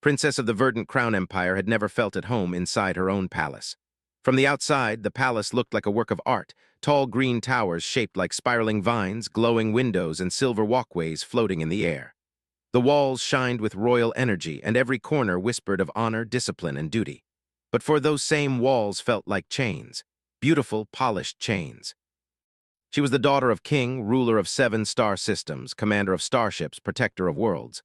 Princess of the Verdant Crown Empire had never felt at home inside her own palace. From the outside, the palace looked like a work of art, tall green towers shaped like spiraling vines, glowing windows, and silver walkways floating in the air. The walls shined with royal energy, and every corner whispered of honor, discipline, and duty. But for those same walls felt like chains, beautiful, polished chains. She was the daughter of King, ruler of 7 star systems, commander of starships, protector of worlds.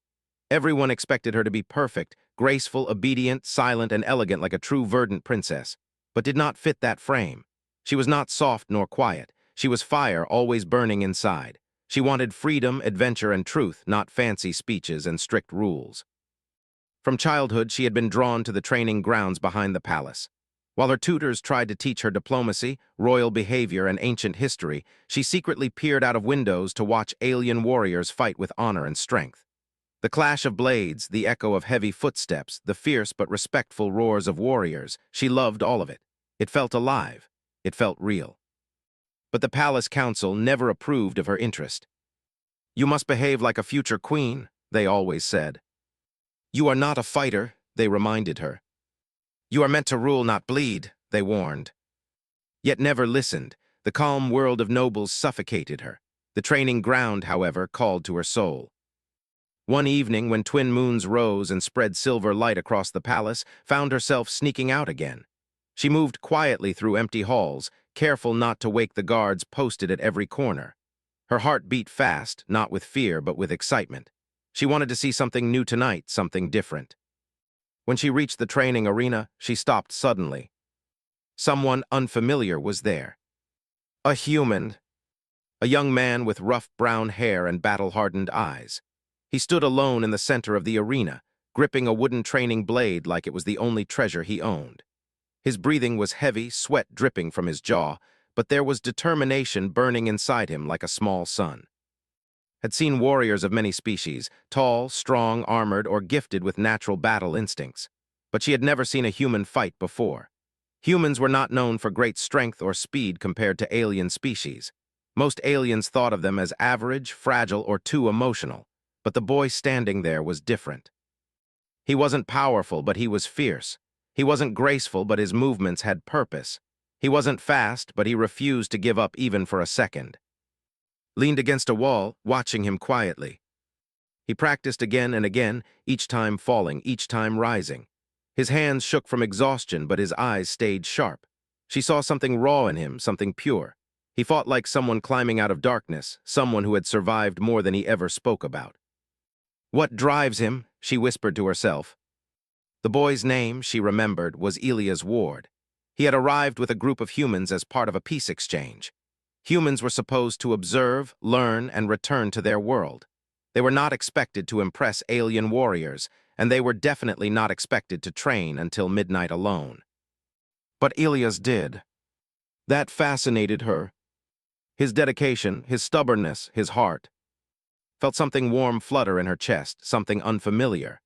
Everyone expected her to be perfect, graceful, obedient, silent, and elegant like a true verdant princess, but did not fit that frame. She was not soft nor quiet. She was fire always burning inside. She wanted freedom, adventure, and truth, not fancy speeches and strict rules. From childhood, she had been drawn to the training grounds behind the palace. While her tutors tried to teach her diplomacy, royal behavior, and ancient history, she secretly peered out of windows to watch alien warriors fight with honor and strength. The clash of blades, the echo of heavy footsteps, the fierce but respectful roars of warriors, she loved all of it. It felt alive. It felt real. But the palace council never approved of her interest. "You must behave like a future queen," they always said. "You are not a fighter," they reminded her. "You are meant to rule, not bleed," they warned. Yet never listened. The calm world of nobles suffocated her. The training ground, however, called to her soul. One evening, when twin moons rose and spread silver light across the palace, found herself sneaking out again. She moved quietly through empty halls, careful not to wake the guards posted at every corner. Her heart beat fast, not with fear, but with excitement. She wanted to see something new tonight, something different. When she reached the training arena, she stopped suddenly. Someone unfamiliar was there. A human. A young man with rough brown hair and battle-hardened eyes. He stood alone in the center of the arena, gripping a wooden training blade like it was the only treasure he owned. His breathing was heavy, sweat dripping from his jaw, but there was determination burning inside him like a small sun. Had seen warriors of many species, tall, strong, armored, or gifted with natural battle instincts. But she had never seen a human fight before. Humans were not known for great strength or speed compared to alien species. Most aliens thought of them as average, fragile, or too emotional. But the boy standing there was different. He wasn't powerful, but he was fierce. He wasn't graceful, but his movements had purpose. He wasn't fast, but he refused to give up even for a second. Leaned against a wall, watching him quietly. He practiced again and again, each time falling, each time rising. His hands shook from exhaustion, but his eyes stayed sharp. She saw something raw in him, something pure. He fought like someone climbing out of darkness, someone who had survived more than he ever spoke about. "What drives him?" she whispered to herself. The boy's name, she remembered, was Elias Ward. He had arrived with a group of humans as part of a peace exchange. Humans were supposed to observe, learn, and return to their world. They were not expected to impress alien warriors, and they were definitely not expected to train until midnight alone. But Elias did. That fascinated her. His dedication, his stubbornness, his heart. Felt something warm flutter in her chest, something unfamiliar.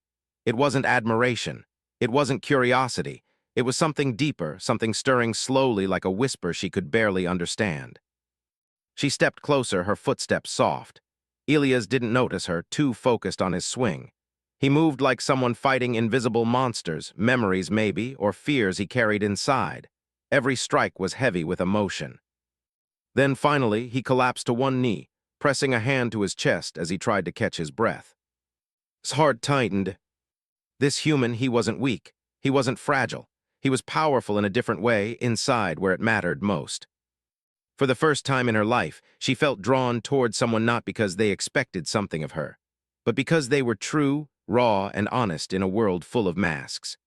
It wasn't admiration. It wasn't curiosity. It was something deeper, something stirring slowly like a whisper she could barely understand. She stepped closer, her footsteps soft. Elias didn't notice her, too focused on his swing. He moved like someone fighting invisible monsters, memories maybe, or fears he carried inside. Every strike was heavy with emotion. Then finally, he collapsed to one knee, pressing a hand to his chest as he tried to catch his breath. His heart tightened. This human, he wasn't weak. He wasn't fragile. He was powerful in a different way, inside where it mattered most. For the first time in her life, she felt drawn toward someone not because they expected something of her, but because they were true, raw, and honest in a world full of masks.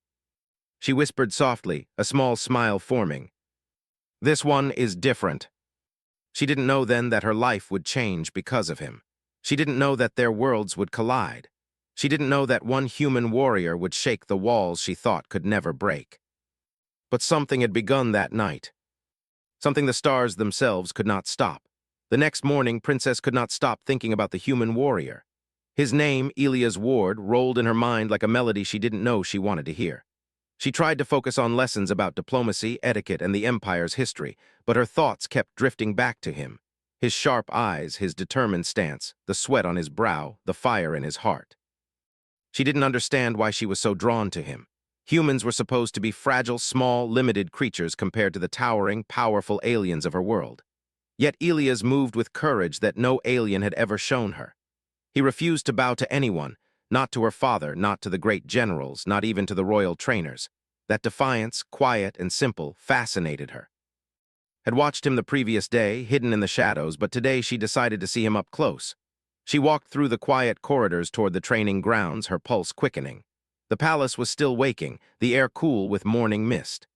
She whispered softly, a small smile forming. "This one is different." She didn't know then that her life would change because of him. She didn't know that their worlds would collide. She didn't know that one human warrior would shake the walls she thought could never break. But something had begun that night. Something the stars themselves could not stop. The next morning, Princess could not stop thinking about the human warrior. His name, Elias Ward, rolled in her mind like a melody she didn't know she wanted to hear. She tried to focus on lessons about diplomacy, etiquette, and the Empire's history, but her thoughts kept drifting back to him. His sharp eyes, his determined stance, the sweat on his brow, the fire in his heart. She didn't understand why she was so drawn to him. Humans were supposed to be fragile, small, limited creatures compared to the towering, powerful aliens of her world. Yet Ilias moved with courage that no alien had ever shown her. He refused to bow to anyone, not to her father, not to the great generals, not even to the royal trainers. That defiance, quiet and simple, fascinated her. Had watched him the previous day, hidden in the shadows, but today she decided to see him up close. She walked through the quiet corridors toward the training grounds, her pulse quickening. The palace was still waking, the air cool with morning mist.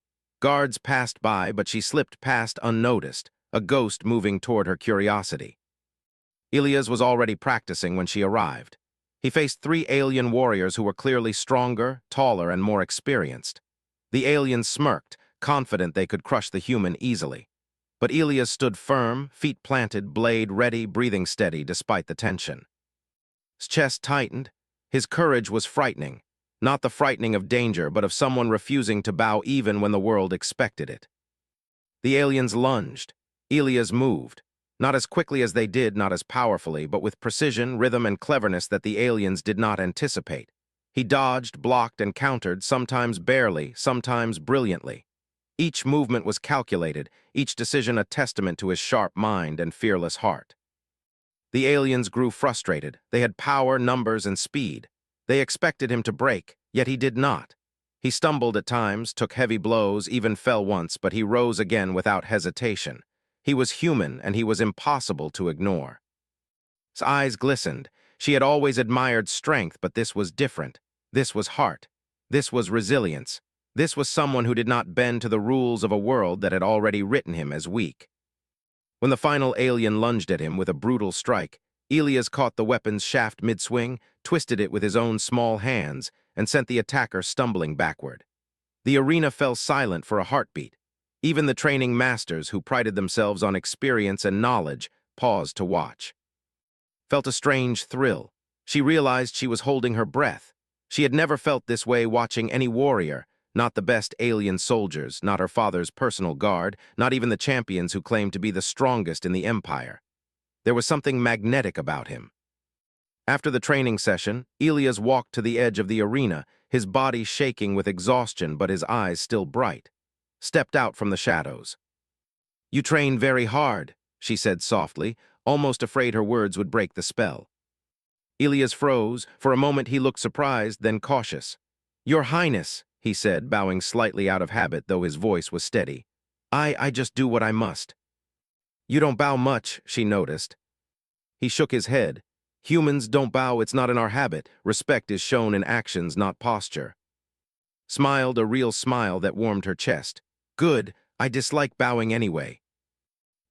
Guards passed by, but she slipped past unnoticed, a ghost moving toward her curiosity. Ilias was already practicing when she arrived. He faced 3 alien warriors who were clearly stronger, taller, and more experienced. The aliens smirked, confident they could crush the human easily. But Ilias stood firm, feet planted, blade ready, breathing steady despite the tension. His chest tightened. His courage was frightening. Not the frightening of danger, but of someone refusing to bow even when the world expected it. The aliens lunged. Ilias moved. Not as quickly as they did, not as powerfully, but with precision, rhythm, and cleverness that the aliens did not anticipate. He dodged, blocked, and countered, sometimes barely, sometimes brilliantly. Each movement was calculated, each decision a testament to his sharp mind and fearless heart. The aliens grew frustrated. They had power, numbers, and speed. They expected him to break, yet he did not. He stumbled at times, took heavy blows, even fell once, but he rose again without hesitation. He was human, and he was impossible to ignore. His eyes glistened. She had always admired strength, but this was different. This was heart. This was resilience. This was someone who did not bend to the rules of a world that had already written him as weak. When the final alien lunged at him with a brutal strike, Ilias caught the weapon's shaft mid-swing, twisted it with his own small hands, and sent the attacker stumbling backward. The arena fell silent for a heartbeat. Even the training masters, who prided themselves on experience and knowledge, paused to watch. Felt a strange thrill. She realized she was holding her breath. She had never felt this way watching any warrior, not the best alien soldiers, not her father's personal guard, not even the champions who claimed to be the strongest in the Empire. There was something magnetic about him. After the training session, Ilias walked to the edge of the arena, his body shaking with exhaustion but his eyes still bright. Stepped out from the shadows. "You train very hard," she said softly, almost afraid her words would break the spell. Ilias froze. For a moment he looked surprised, then cautious. "Your Highness," he said, bowing slightly out of habit, though his voice was steady. I just do what I must." "You don't bow much," she noticed. He shook his head. "Humans don't bow, it's not in our habit. Respect is shown in actions, not posture." Smiled, a real smile that warmed her chest. "Good, I dislike bowing anyway."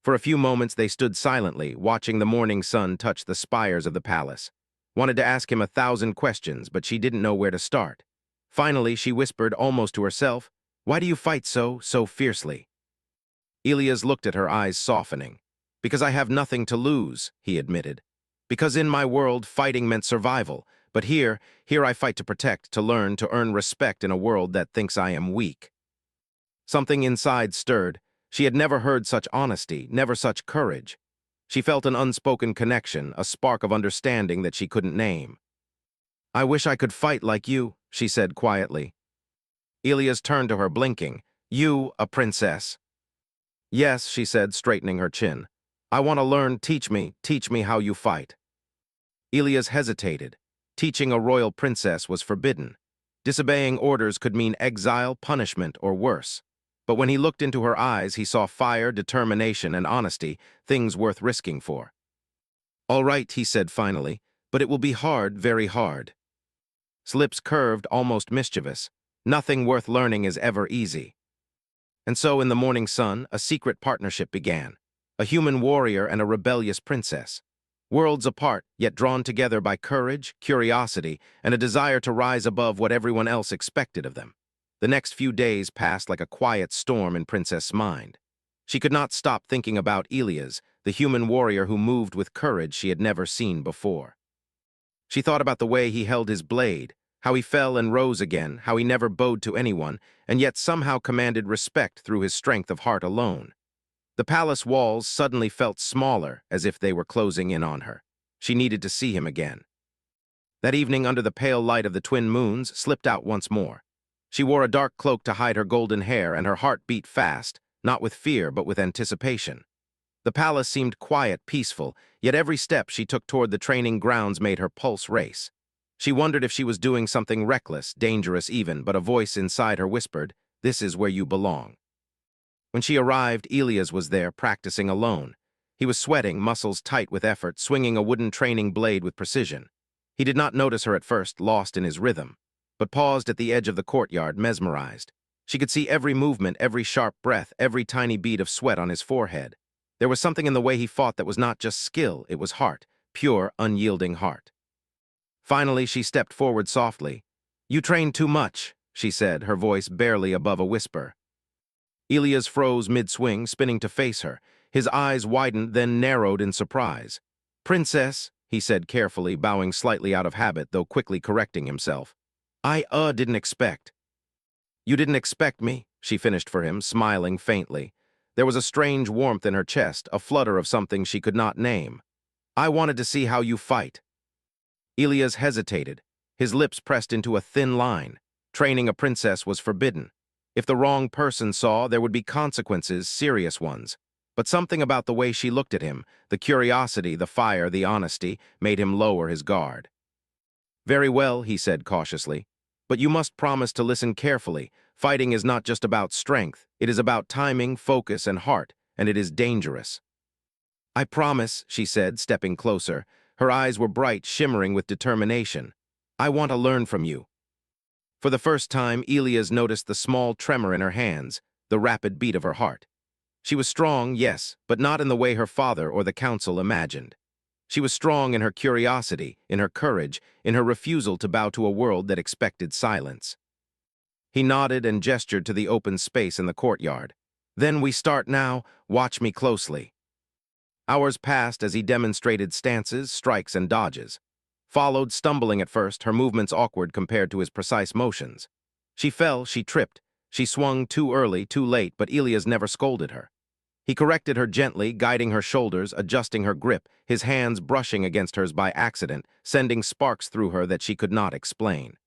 For a few moments they stood silently, watching the morning sun touch the spires of the palace. Wanted to ask him 1,000 questions, but she didn't know where to start. Finally, she whispered almost to herself, "Why do you fight so fiercely?" Ilias looked at her, eyes softening. "Because I have nothing to lose," he admitted. "Because in my world, fighting meant survival. But here I fight to protect, to learn, to earn respect in a world that thinks I am weak." Something inside stirred. She had never heard such honesty, never such courage. She felt an unspoken connection, a spark of understanding that she couldn't name. "I wish I could fight like you," she said quietly. Ilias turned to her, blinking. "You, a princess?" "Yes," she said, straightening her chin. "I want to learn, teach me how you fight." Ilias hesitated. Teaching a royal princess was forbidden. Disobeying orders could mean exile, punishment, or worse. But when he looked into her eyes, he saw fire, determination, and honesty, things worth risking for. "All right," he said finally, "but it will be hard, very hard." His lips curved, almost mischievous. "Nothing worth learning is ever easy." And so in the morning sun, a secret partnership began. A human warrior and a rebellious princess. Worlds apart, yet drawn together by courage, curiosity, and a desire to rise above what everyone else expected of them. The next few days passed like a quiet storm in Princess' mind. She could not stop thinking about Ilias, the human warrior who moved with courage she had never seen before. She thought about the way he held his blade, how he fell and rose again, how he never bowed to anyone, and yet somehow commanded respect through his strength of heart alone. The palace walls suddenly felt smaller, as if they were closing in on her. She needed to see him again. That evening, under the pale light of the twin moons, slipped out once more. She wore a dark cloak to hide her golden hair, and her heart beat fast, not with fear but with anticipation. The palace seemed quiet, peaceful, yet every step she took toward the training grounds made her pulse race. She wondered if she was doing something reckless, dangerous even, but a voice inside her whispered, "This is where you belong." When she arrived, Elias was there, practicing alone. He was sweating, muscles tight with effort, swinging a wooden training blade with precision. He did not notice her at first, lost in his rhythm, but paused at the edge of the courtyard, mesmerized. She could see every movement, every sharp breath, every tiny bead of sweat on his forehead. There was something in the way he fought that was not just skill, it was heart, pure, unyielding heart. Finally, she stepped forward softly. "You train too much," she said, her voice barely above a whisper. Elias froze mid-swing, spinning to face her. His eyes widened, then narrowed in surprise. "Princess," he said carefully, bowing slightly out of habit, though quickly correcting himself. "I didn't expect." "You didn't expect me," she finished for him, smiling faintly. There was a strange warmth in her chest, a flutter of something she could not name. "I wanted to see how you fight." Elias hesitated. His lips pressed into a thin line. Training a princess was forbidden. If the wrong person saw, there would be consequences, serious ones. But something about the way she looked at him, the curiosity, the fire, the honesty, made him lower his guard. "Very well," he said cautiously. "But you must promise to listen carefully. Fighting is not just about strength. It is about timing, focus, and heart, and it is dangerous." "I promise," she said, stepping closer. Her eyes were bright, shimmering with determination. "I want to learn from you." For the first time, Elias noticed the small tremor in her hands, the rapid beat of her heart. She was strong, yes, but not in the way her father or the council imagined. She was strong in her curiosity, in her courage, in her refusal to bow to a world that expected silence. He nodded and gestured to the open space in the courtyard. "Then we start now. Watch me closely." Hours passed as he demonstrated stances, strikes, and dodges. Followed, stumbling at first, her movements awkward compared to his precise motions. She fell, she tripped. She swung too early, too late, but Elias never scolded her. He corrected her gently, guiding her shoulders, adjusting her grip, his hands brushing against hers by accident, sending sparks through her that she could not explain.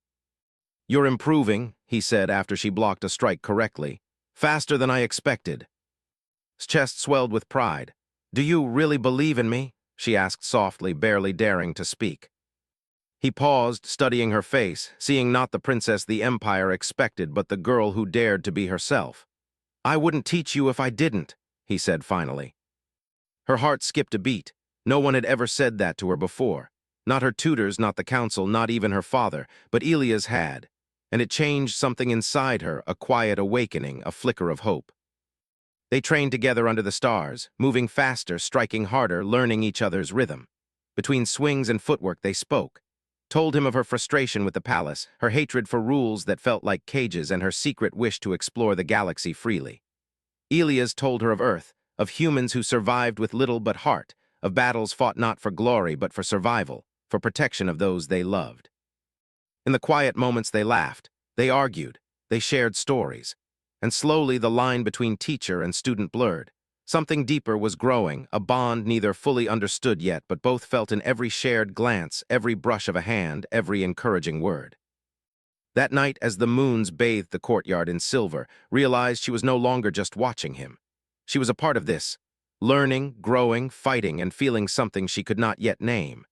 "You're improving," he said after she blocked a strike correctly. "Faster than I expected." His chest swelled with pride. "Do you really believe in me?" she asked softly, barely daring to speak. He paused, studying her face, seeing not the princess the Empire expected, but the girl who dared to be herself. "I wouldn't teach you if I didn't," he said finally. Her heart skipped a beat. No one had ever said that to her before. Not her tutors, not the council, not even her father, but Elias had. And it changed something inside her, a quiet awakening, a flicker of hope. They trained together under the stars, moving faster, striking harder, learning each other's rhythm. Between swings and footwork they spoke. Told him of her frustration with the palace, her hatred for rules that felt like cages, and her secret wish to explore the galaxy freely. Elias told her of Earth, of humans who survived with little but heart, of battles fought not for glory but for survival, for protection of those they loved. In the quiet moments they laughed, they argued, they shared stories, and slowly the line between teacher and student blurred. Something deeper was growing, a bond neither fully understood yet, but both felt in every shared glance, every brush of a hand, every encouraging word. That night, as the moons bathed the courtyard in silver, realized she was no longer just watching him. She was a part of this, learning, growing, fighting, and feeling something she could not yet name.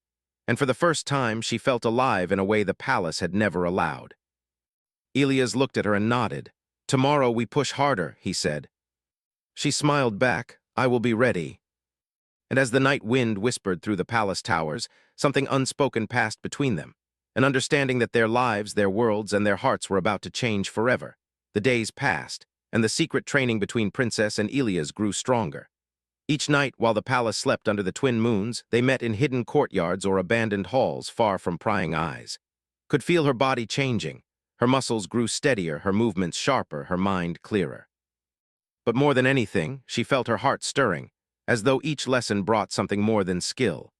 And for the first time, she felt alive in a way the palace had never allowed. Elias looked at her and nodded. "Tomorrow we push harder," he said. She smiled back, "I will be ready." And as the night wind whispered through the palace towers, something unspoken passed between them, an understanding that their lives, their worlds, and their hearts were about to change forever. The days passed, and the secret training between Princess and Elias grew stronger. Each night, while the palace slept under the twin moons, they met in hidden courtyards or abandoned halls far from prying eyes. Could feel her body changing. Her muscles grew steadier, her movements sharper, her mind clearer. But more than anything, she felt her heart stirring, as though each lesson brought something more than skill.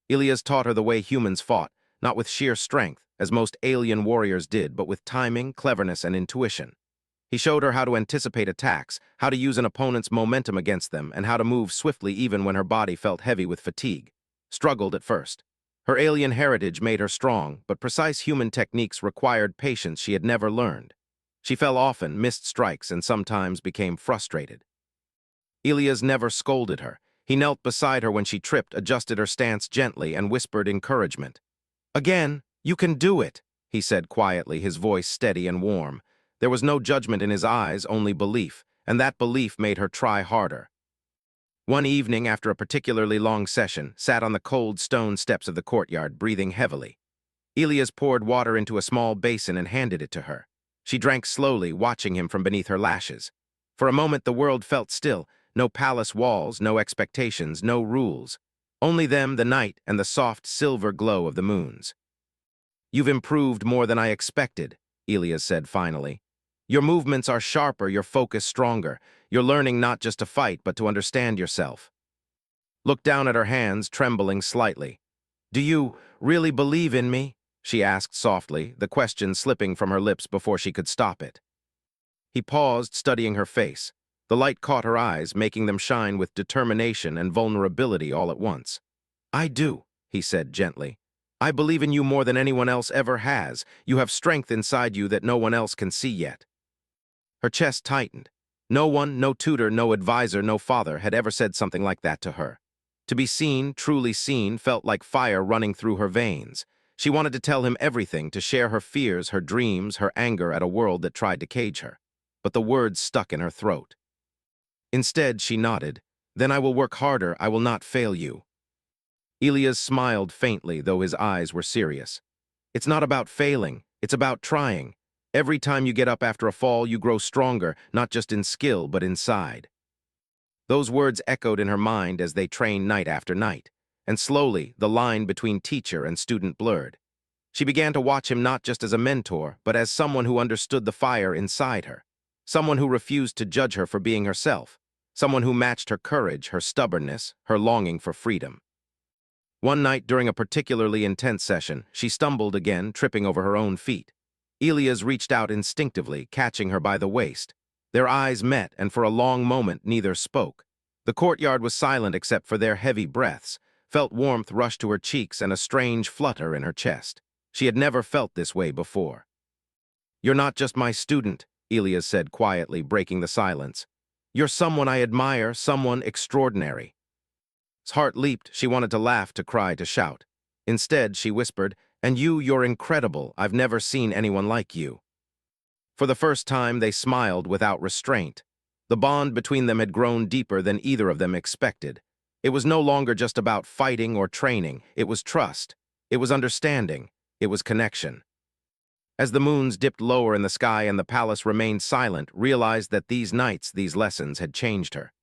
Elias taught her the way humans fought, not with sheer strength, as most alien warriors did, but with timing, cleverness, and intuition. He showed her how to anticipate attacks, how to use an opponent's momentum against them, and how to move swiftly even when her body felt heavy with fatigue. Struggled at first. Her alien heritage made her strong, but precise human techniques required patience she had never learned. She fell often, missed strikes, and sometimes became frustrated. Elias never scolded her. He knelt beside her when she tripped, adjusted her stance gently, and whispered encouragement. "Again, you can do it," he said quietly, his voice steady and warm. There was no judgment in his eyes, only belief, and that belief made her try harder. One evening, after a particularly long session, sat on the cold stone steps of the courtyard, breathing heavily. Elias poured water into a small basin and handed it to her. She drank slowly, watching him from beneath her lashes. For a moment the world felt still, no palace walls, no expectations, no rules. Only them, the night, and the soft silver glow of the moons. "You've improved more than I expected," Elias said finally. "Your movements are sharper, your focus stronger. You're learning not just to fight, but to understand yourself." Looked down at her hands, trembling slightly. "Do you really believe in me?" she asked softly, the question slipping from her lips before she could stop it. He paused, studying her face. The light caught her eyes, making them shine with determination and vulnerability all at once. "I do," he said gently. "I believe in you more than anyone else ever has. You have strength inside you that no one else can see yet." Her chest tightened. No one, no tutor, no advisor, no father had ever said something like that to her. To be seen, truly seen, felt like fire running through her veins. She wanted to tell him everything, to share her fears, her dreams, her anger at a world that tried to cage her. But the words stuck in her throat. Instead, she nodded. "Then I will work harder, I will not fail you." Elias smiled faintly, though his eyes were serious. "It's not about failing, it's about trying. Every time you get up after a fall, you grow stronger, not just in skill, but inside." Those words echoed in her mind as they trained night after night, and slowly the line between teacher and student blurred. She began to watch him not just as a mentor, but as someone who understood the fire inside her, someone who refused to judge her for being herself, someone who matched her courage, her stubbornness, her longing for freedom. One night during a particularly intense session, she stumbled again, tripping over her own feet. Elias reached out instinctively, catching her by the waist. Their eyes met, and for a long moment neither spoke. The courtyard was silent except for their heavy breaths. Felt warmth rush to her cheeks and a strange flutter in her chest. She had never felt this way before. "You're not just my student," Elias said quietly, breaking the silence. "You're someone I admire, someone extraordinary." His heart leaped. She wanted to laugh, to cry, to shout. Instead, she whispered, "And you're incredible. I've never seen anyone like you." For the first time, they smiled without restraint. The bond between them had grown deeper than either of them expected. It was no longer just about fighting or training. It was trust. It was understanding. It was connection. As the moons dipped lower in the sky and the palace remained silent, realized that these nights, these lessons, had changed her.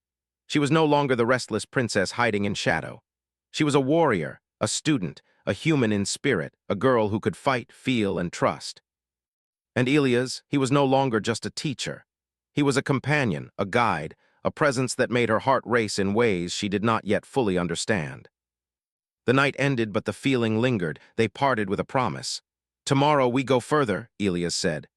She was no longer the restless princess hiding in shadow. She was a warrior, a student, a human in spirit, a girl who could fight, feel, and trust. And Elias, he was no longer just a teacher. He was a companion, a guide, a presence that made her heart race in ways she did not yet fully understand. The night ended, but the feeling lingered. They parted with a promise. "Tomorrow we go further," Elias said.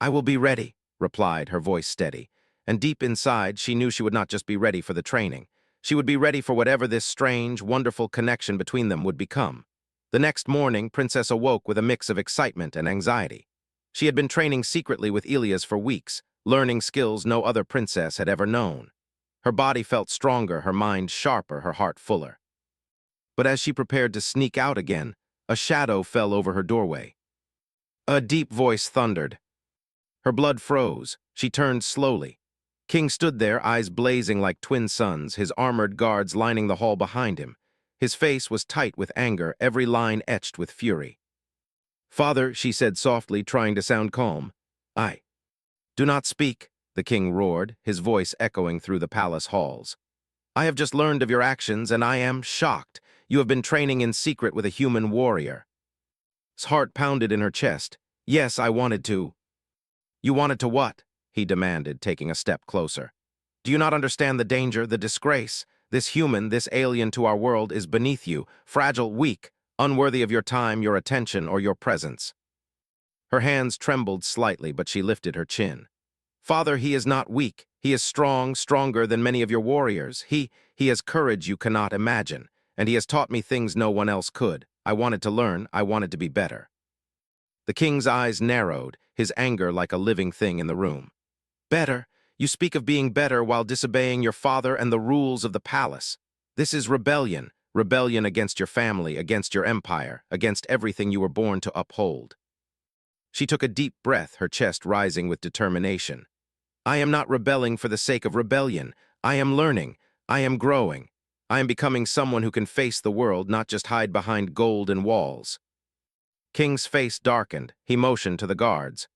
"I will be ready," replied, her voice steady. And deep inside, she knew she would not just be ready for the training. She would be ready for whatever this strange, wonderful connection between them would become. The next morning, Princess awoke with a mix of excitement and anxiety. She had been training secretly with Elias for weeks, learning skills no other princess had ever known. Her body felt stronger, her mind sharper, her heart fuller. But as she prepared to sneak out again, a shadow fell over her doorway. A deep voice thundered. Her blood froze. She turned slowly. King stood there, eyes blazing like twin suns, his armored guards lining the hall behind him. His face was tight with anger, every line etched with fury. "Father," she said softly, trying to sound calm. "I." "Do not speak," the king roared, his voice echoing through the palace halls. "I have just learned of your actions, and I am shocked. You have been training in secret with a human warrior." His heart pounded in her chest. "Yes, I wanted to." "You wanted to what?" he demanded, taking a step closer. "Do you not understand the danger, the disgrace? This human, this alien to our world, is beneath you, fragile, weak, unworthy of your time, your attention, or your presence." Her hands trembled slightly, but she lifted her chin. "Father, he is not weak. He is strong, stronger than many of your warriors. He has courage you cannot imagine. and he has taught me things no one else could. I wanted to learn, I wanted to be better." The king's eyes narrowed, his anger like a living thing in the room. "Better? You speak of being better while disobeying your father and the rules of the palace. This is rebellion. Rebellion against your family, against your empire, against everything you were born to uphold." She took a deep breath, her chest rising with determination. "I am not rebelling for the sake of rebellion. I am learning. I am growing. I am becoming someone who can face the world, not just hide behind gold and walls." King's face darkened. He motioned to the guards.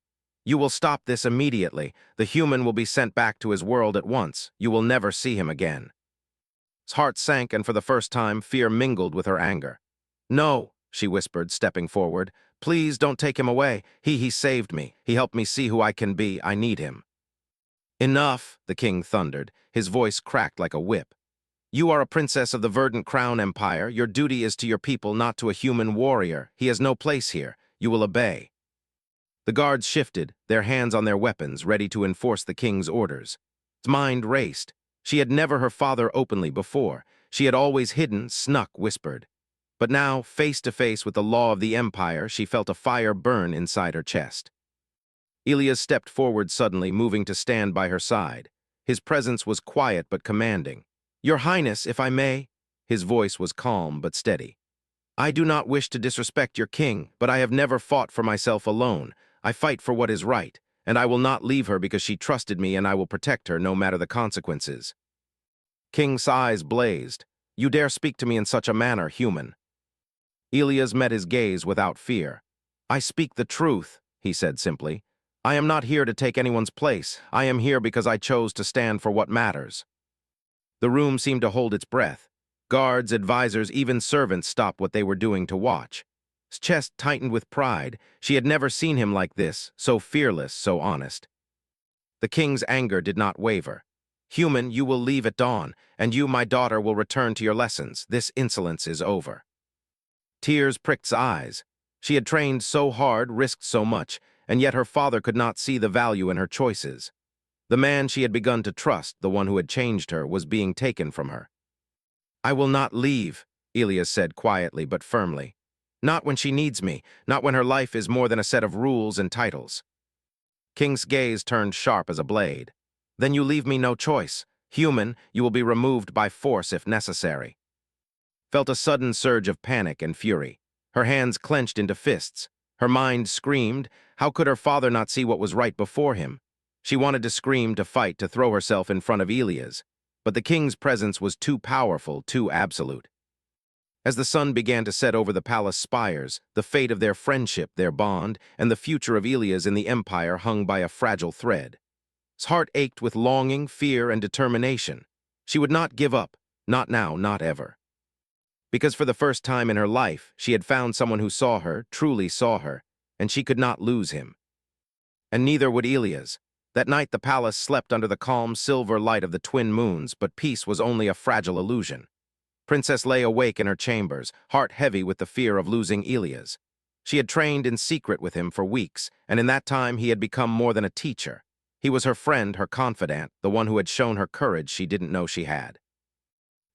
"You will stop this immediately. The human will be sent back to his world at once. You will never see him again." His heart sank, and for the first time, fear mingled with her anger. "No," she whispered, stepping forward. "Please don't take him away. He saved me. He helped me see who I can be. I need him." "Enough," the king thundered, his voice cracked like a whip. "You are a princess of the Verdant Crown Empire. Your duty is to your people, not to a human warrior. He has no place here. You will obey." The guards shifted, their hands on their weapons, ready to enforce the king's orders. His mind raced. She had never her father openly before. She had always hidden, snuck, whispered. But now, face to face with the law of the empire, she felt a fire burn inside her chest. Ilias stepped forward suddenly, moving to stand by her side. His presence was quiet but commanding. "Your Highness, if I may." His voice was calm but steady. "I do not wish to disrespect your king, but I have never fought for myself alone. I fight for what is right, and I will not leave her because she trusted me, and I will protect her no matter the consequences." King's eyes blazed. "You dare speak to me in such a manner, human?" Ilias met his gaze without fear. "I speak the truth," he said simply. "I am not here to take anyone's place. I am here because I chose to stand for what matters." The room seemed to hold its breath. Guards, advisors, even servants stopped what they were doing to watch. His chest tightened with pride. She had never seen him like this, so fearless, so honest. The king's anger did not waver. "Human, you will leave at dawn, and you, my daughter, will return to your lessons. This insolence is over." Tears pricked his eyes. She had trained so hard, risked so much, and yet her father could not see the value in her choices. The man she had begun to trust, the one who had changed her, was being taken from her. "I will not leave," Ilias said quietly but firmly. "Not when she needs me, not when her life is more than a set of rules and titles." King's gaze turned sharp as a blade. "Then you leave me no choice. Human, you will be removed by force if necessary." Felt a sudden surge of panic and fury. Her hands clenched into fists. Her mind screamed. How could her father not see what was right before him? She wanted to scream, to fight, to throw herself in front of Ilias. But the king's presence was too powerful, too absolute. As the sun began to set over the palace spires, the fate of their friendship, their bond, and the future of Ilias in the empire hung by a fragile thread. His heart ached with longing, fear, and determination. She would not give up, not now, not ever. Because for the first time in her life, she had found someone who saw her, truly saw her, and she could not lose him. And neither would Ilias. That night the palace slept under the calm silver light of the twin moons, but peace was only a fragile illusion. Princess lay awake in her chambers, heart heavy with the fear of losing Ilias. She had trained in secret with him for weeks, and in that time he had become more than a teacher. He was her friend, her confidant, the one who had shown her courage she didn't know she had.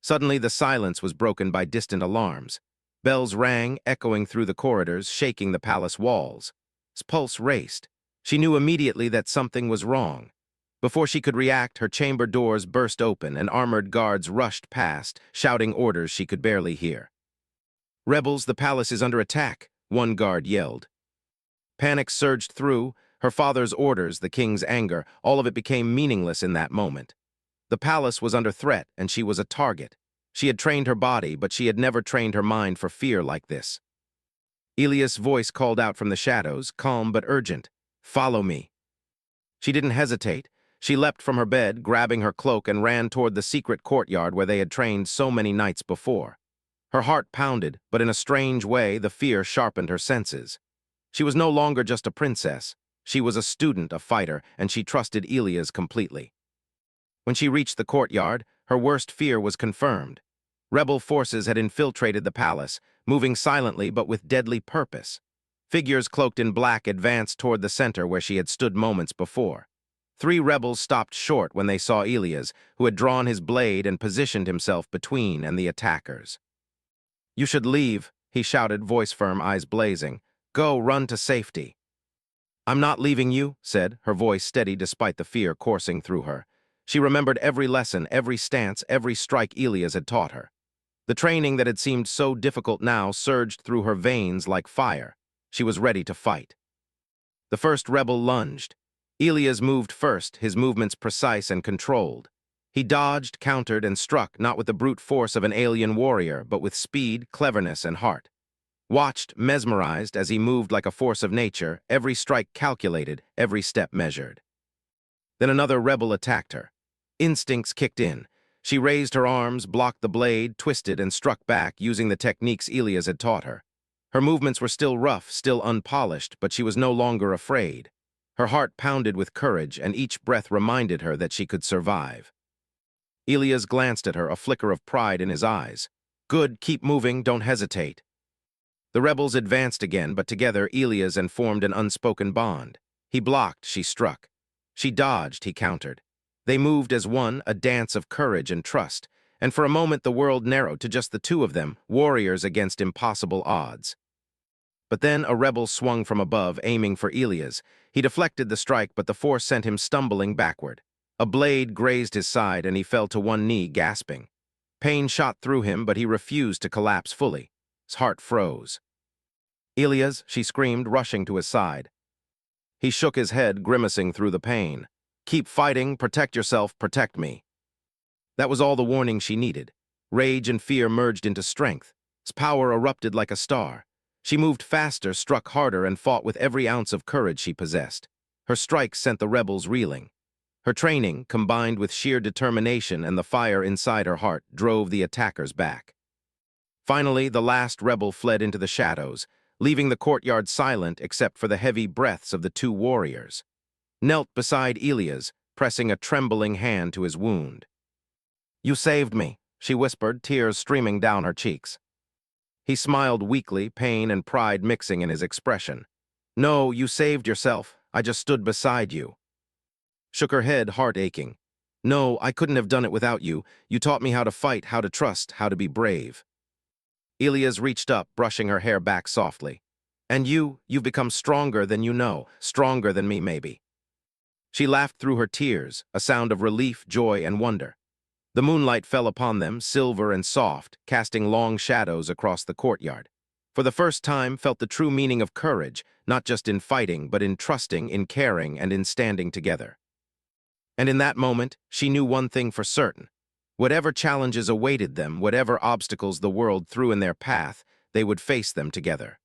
Suddenly the silence was broken by distant alarms. Bells rang, echoing through the corridors, shaking the palace walls. His pulse raced. She knew immediately that something was wrong. Before she could react, her chamber doors burst open and armored guards rushed past, shouting orders she could barely hear. "Rebels, the palace is under attack," one guard yelled. Panic surged through. Her father's orders, the king's anger, all of it became meaningless in that moment. The palace was under threat, and she was a target. She had trained her body, but she had never trained her mind for fear like this. Ilias' voice called out from the shadows, calm but urgent. "Follow me." She didn't hesitate. She leapt from her bed, grabbing her cloak, and ran toward the secret courtyard where they had trained so many nights before. Her heart pounded, but in a strange way, the fear sharpened her senses. She was no longer just a princess. She was a student, a fighter, and she trusted Ilias completely. When she reached the courtyard, her worst fear was confirmed. Rebel forces had infiltrated the palace, moving silently but with deadly purpose. Figures cloaked in black advanced toward the center where she had stood moments before. 3 rebels stopped short when they saw Ilias, who had drawn his blade and positioned himself between and the attackers. "You should leave," he shouted, voice firm, eyes blazing. "Go, run to safety." "I'm not leaving you," said, her voice steady despite the fear coursing through her. She remembered every lesson, every stance, every strike Elias had taught her. The training that had seemed so difficult now surged through her veins like fire. She was ready to fight. The first rebel lunged. Elias moved first, his movements precise and controlled. He dodged, countered, and struck not with the brute force of an alien warrior, but with speed, cleverness, and heart. Watched, mesmerized, as he moved like a force of nature, every strike calculated, every step measured. Then another rebel attacked her. Instincts kicked in. She raised her arms, blocked the blade, twisted, and struck back, using the techniques Elias had taught her. Her movements were still rough, still unpolished, but she was no longer afraid. Her heart pounded with courage, and each breath reminded her that she could survive. Elias glanced at her, a flicker of pride in his eyes. "Good, keep moving, don't hesitate." The rebels advanced again, but together Elias and formed an unspoken bond. He blocked, she struck. She dodged, he countered. They moved as one, a dance of courage and trust, and for a moment the world narrowed to just the two of them, warriors against impossible odds. But then a rebel swung from above, aiming for Elias. He deflected the strike, but the force sent him stumbling backward. A blade grazed his side, and he fell to one knee, gasping. Pain shot through him, but he refused to collapse fully. His heart froze. "Elias," she screamed, rushing to his side. He shook his head, grimacing through the pain. "Keep fighting, protect yourself, protect me." That was all the warning she needed. Rage and fear merged into strength. His power erupted like a star. She moved faster, struck harder, and fought with every ounce of courage she possessed. Her strikes sent the rebels reeling. Her training, combined with sheer determination and the fire inside her heart, drove the attackers back. Finally, the last rebel fled into the shadows, leaving the courtyard silent except for the heavy breaths of the two warriors. Knelt beside Elias, pressing a trembling hand to his wound. "You saved me," she whispered, tears streaming down her cheeks. He smiled weakly, pain and pride mixing in his expression. "No, you saved yourself. I just stood beside you." Shook her head, heart aching. "No, I couldn't have done it without you. You taught me how to fight, how to trust, how to be brave." Elias reached up, brushing her hair back softly. "And you've become stronger than you know, stronger than me, maybe." She laughed through her tears, a sound of relief, joy, and wonder. The moonlight fell upon them, silver and soft, casting long shadows across the courtyard. For the first time, felt the true meaning of courage, not just in fighting, but in trusting, in caring, and in standing together. And in that moment, she knew one thing for certain. Whatever challenges awaited them, whatever obstacles the world threw in their path, they would face them together.